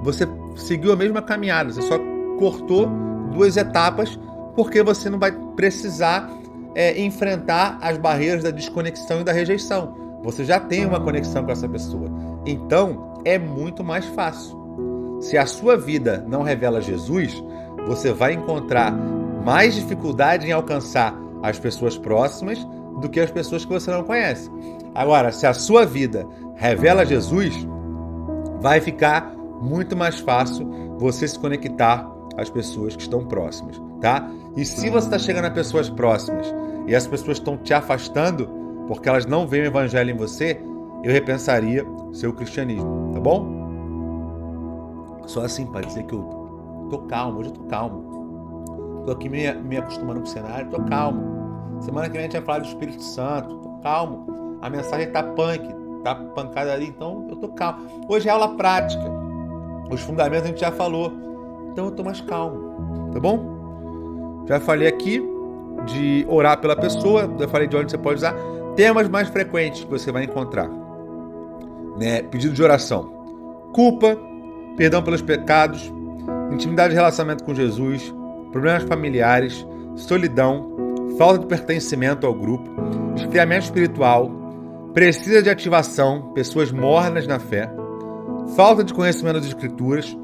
Você seguiu a mesma caminhada, você só cortou 2 etapas, porque você não vai precisar enfrentar as barreiras da desconexão e da rejeição. Você já tem uma conexão com essa pessoa. Então, é muito mais fácil. Se a sua vida não revela Jesus, você vai encontrar mais dificuldade em alcançar as pessoas próximas do que as pessoas que você não conhece. Agora, se a sua vida revela Jesus, vai ficar muito mais fácil você se conectar às pessoas que estão próximas, tá? E se você está chegando a pessoas próximas e as pessoas estão te afastando porque elas não veem o evangelho em você, eu repensaria seu cristianismo, tá bom? Só assim para dizer que eu tô calmo, hoje eu tô calmo. Tô aqui me acostumando com o cenário, tô calmo. Semana que vem a gente vai falar do Espírito Santo, tô calmo. A mensagem tá punk, tá pancada ali, então eu tô calmo. Hoje é aula prática. Os fundamentos a gente já falou. Então eu tô mais calmo, tá bom? Já falei aqui de orar pela pessoa, já falei de onde você pode usar. Temas mais frequentes que você vai encontrar, né? Pedido de oração: culpa, perdão pelos pecados, intimidade de relacionamento com Jesus, problemas familiares, solidão, falta de pertencimento ao grupo, esfriamento espiritual, precisa de ativação, pessoas mornas na fé, falta de conhecimento das escrituras,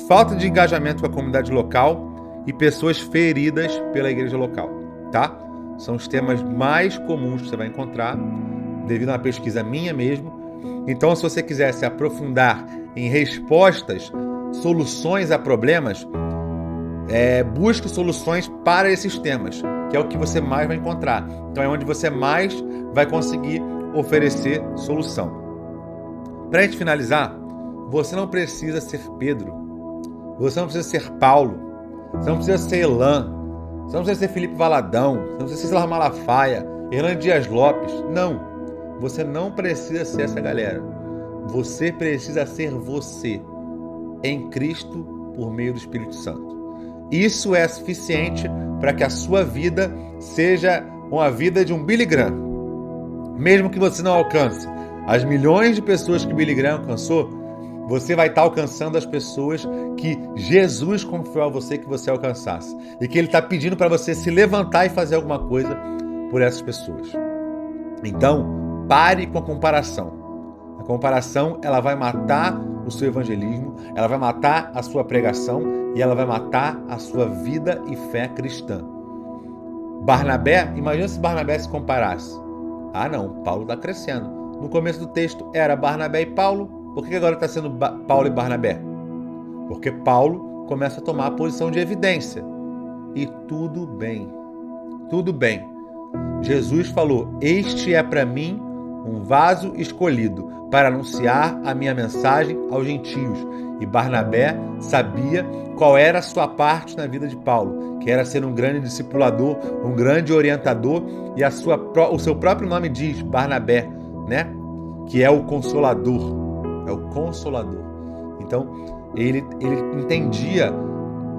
falta de engajamento com a comunidade local e pessoas feridas pela igreja local, tá? São os temas mais comuns que você vai encontrar, devido a uma pesquisa minha mesmo. Então, se você quiser se aprofundar em respostas, soluções a problemas, busque soluções para esses temas, que é o que você mais vai encontrar. Então, é onde você mais vai conseguir oferecer solução. Para a gente finalizar, você não precisa ser Pedro, você não precisa ser Paulo, você não precisa ser Elan, você não precisa ser Felipe Valadão, você não precisa ser Silas Malafaia, Hernando Dias Lopes. Não, você não precisa ser essa galera. Você precisa ser você, em Cristo, por meio do Espírito Santo. Isso é suficiente para que a sua vida seja uma vida de um Billy Graham. Mesmo que você não alcance as milhões de pessoas que Billy Graham alcançou, você vai estar alcançando as pessoas que Jesus confiou a você que você alcançasse. E que Ele está pedindo para você se levantar e fazer alguma coisa por essas pessoas. Então, pare com a comparação. A comparação, ela vai matar o seu evangelismo, ela vai matar a sua pregação e ela vai matar a sua vida e fé cristã. Barnabé, imagina se Barnabé se comparasse. Ah não, Paulo está crescendo. No começo do texto era Barnabé e Paulo. Por que agora está sendo Paulo e Barnabé? Porque Paulo começa a tomar a posição de evidência. E tudo bem. Tudo bem. Jesus falou: este é para mim um vaso escolhido para anunciar a minha mensagem aos gentios. E Barnabé sabia qual era a sua parte na vida de Paulo, que era ser um grande discipulador, um grande orientador, e o seu próprio nome diz, Barnabé, né? Que é o Consolador. É o Consolador. Então, ele entendia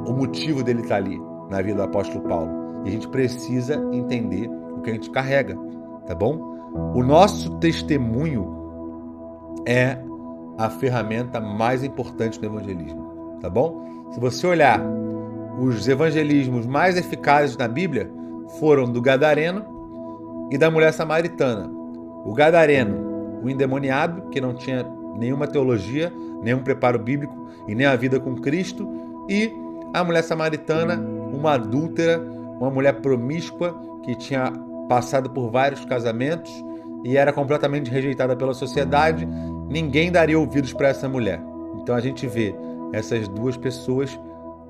o motivo dele estar ali na vida do apóstolo Paulo. E a gente precisa entender o que a gente carrega, tá bom? O nosso testemunho é a ferramenta mais importante do evangelismo, tá bom? Se você olhar os evangelismos mais eficazes na Bíblia, foram do gadareno e da mulher samaritana. O gadareno, o endemoniado, que não tinha nenhuma teologia, nenhum preparo bíblico e nem a vida com Cristo, e a mulher samaritana, uma adúltera, uma mulher promíscua que tinha passado por vários casamentos e era completamente rejeitada pela sociedade. Ninguém daria ouvidos para essa mulher. Então a gente vê essas duas pessoas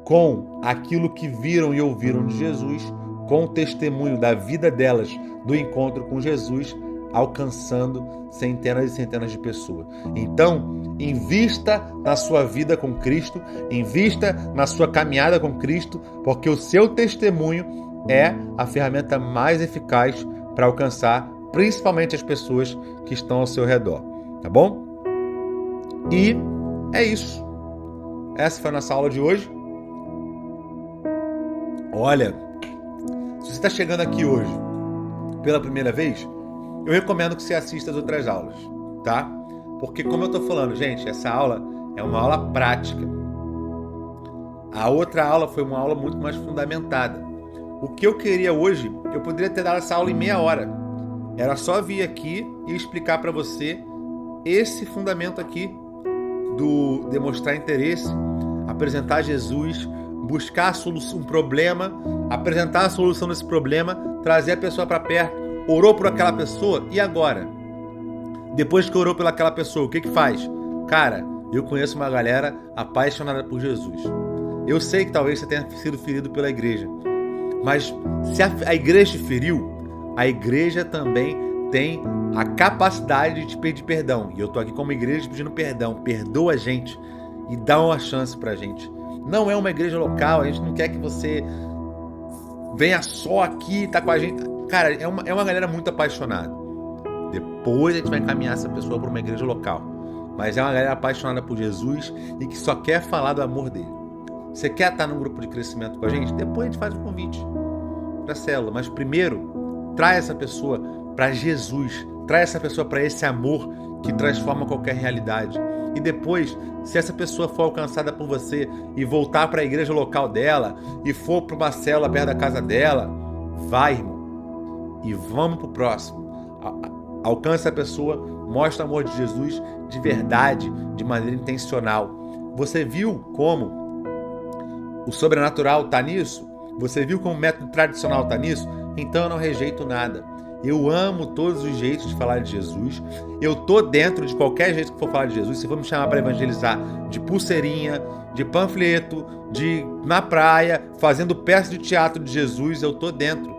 com aquilo que viram e ouviram de Jesus, com o testemunho da vida delas, do encontro com Jesus, alcançando centenas e centenas de pessoas. Então, invista na sua vida com Cristo, invista na sua caminhada com Cristo, porque o seu testemunho é a ferramenta mais eficaz para alcançar principalmente as pessoas que estão ao seu redor, tá bom? E é isso. Essa foi a nossa aula de hoje. Olha, se você está chegando aqui hoje pela primeira vez, eu recomendo que você assista as outras aulas, tá? Porque como eu tô falando, gente, essa aula é uma aula prática. A outra aula foi uma aula muito mais fundamentada. O que eu queria hoje, eu poderia ter dado essa aula em meia hora. Era só vir aqui e explicar para você esse fundamento aqui do demonstrar interesse, apresentar Jesus, buscar a solução, um problema, apresentar a solução desse problema, trazer a pessoa para perto, orou por aquela pessoa e agora? Depois que orou pelaquela pessoa, o que faz? Cara, eu conheço uma galera apaixonada por Jesus. Eu sei que talvez você tenha sido ferido pela igreja, mas se a igreja te feriu, a igreja também tem a capacidade de te pedir perdão. E eu tô aqui como igreja pedindo perdão. Perdoa a gente e dá uma chance pra gente. Não é uma igreja local, a gente não quer que você venha só aqui e tá com a gente. Cara, é uma galera muito apaixonada. Depois a gente vai encaminhar essa pessoa para uma igreja local. Mas é uma galera apaixonada por Jesus e que só quer falar do amor dele. Você quer estar num grupo de crescimento com a gente? Depois a gente faz um convite para a célula. Mas primeiro, traz essa pessoa para Jesus. Traz essa pessoa para esse amor que transforma qualquer realidade. E depois, se essa pessoa for alcançada por você e voltar para a igreja local dela e for para uma célula perto da casa dela, vai, irmão. E vamos pro próximo. Alcança a pessoa, mostra o amor de Jesus de verdade, de maneira intencional. Você viu como o sobrenatural está nisso? Você viu como o método tradicional está nisso? Então eu não rejeito nada. Eu amo todos os jeitos de falar de Jesus. Eu tô dentro de qualquer jeito que for falar de Jesus. Se for me chamar para evangelizar de pulseirinha, de panfleto, de na praia, fazendo peça de teatro de Jesus, eu tô dentro.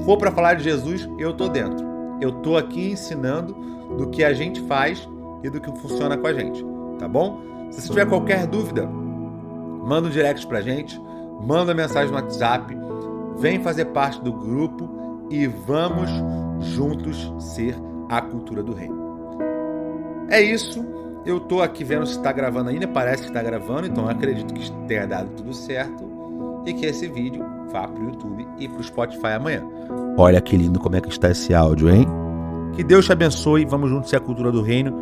For para falar de Jesus, eu tô dentro. Eu tô aqui ensinando do que a gente faz e do que funciona com a gente, tá bom? Se você tiver qualquer dúvida, manda um direct pra gente, manda uma mensagem no WhatsApp, vem fazer parte do grupo e vamos juntos ser a cultura do reino. É isso, eu tô aqui vendo se está gravando ainda, parece que está gravando, então eu acredito que tenha dado tudo certo e que esse vídeo vá pro YouTube e pro Spotify amanhã. Olha que lindo como é que está esse áudio, hein? Que Deus te abençoe, vamos juntos ser a cultura do reino.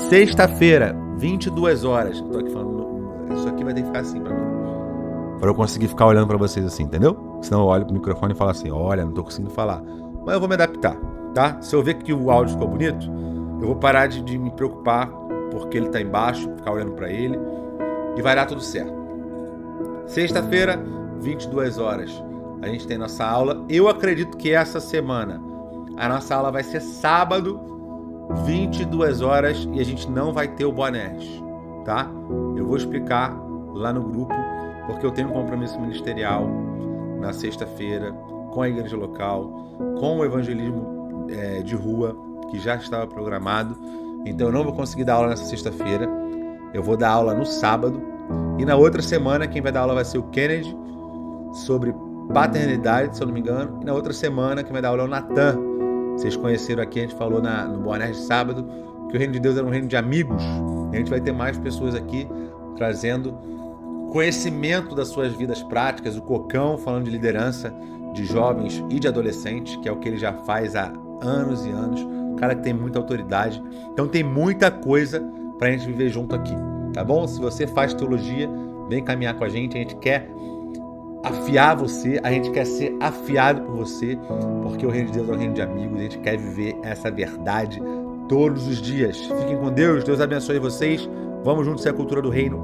Sexta-feira, 22 horas. Eu tô aqui falando, isso aqui vai ter que ficar assim pra mim. Pra eu conseguir ficar olhando pra vocês assim, entendeu? Senão eu olho pro microfone e falo assim, olha, não tô conseguindo falar. Mas eu vou me adaptar, tá? Se eu ver que o áudio ficou bonito, eu vou parar de me preocupar porque ele tá embaixo, ficar olhando pra ele e vai dar tudo certo. Sexta-feira, 22 horas. A gente tem nossa aula. Eu acredito que essa semana a nossa aula vai ser sábado, 22 horas, e a gente não vai ter o Boanerges, tá? Eu vou explicar lá no grupo, porque eu tenho um compromisso ministerial na sexta-feira com a igreja local, com o evangelismo de rua, que já estava programado. Então eu não vou conseguir dar aula nessa sexta-feira. Eu vou dar aula no sábado. E na outra semana, quem vai dar aula vai ser o Kennedy, sobre paternidade, se eu não me engano. E na outra semana, quem vai dar aula é o Natan. Vocês conheceram aqui, a gente falou no Boanerges de sábado, que o reino de Deus era um reino de amigos. E a gente vai ter mais pessoas aqui trazendo conhecimento das suas vidas práticas. O Cocão falando de liderança de jovens e de adolescentes, que é o que ele já faz há anos e anos. Um cara que tem muita autoridade. Então tem muita coisa pra gente viver junto aqui, tá bom? Se você faz teologia, vem caminhar com a gente quer afiar você, a gente quer ser afiado por você, porque o reino de Deus é um reino de amigos, a gente quer viver essa verdade todos os dias. Fiquem com Deus, Deus abençoe vocês, vamos juntos ser a cultura do reino.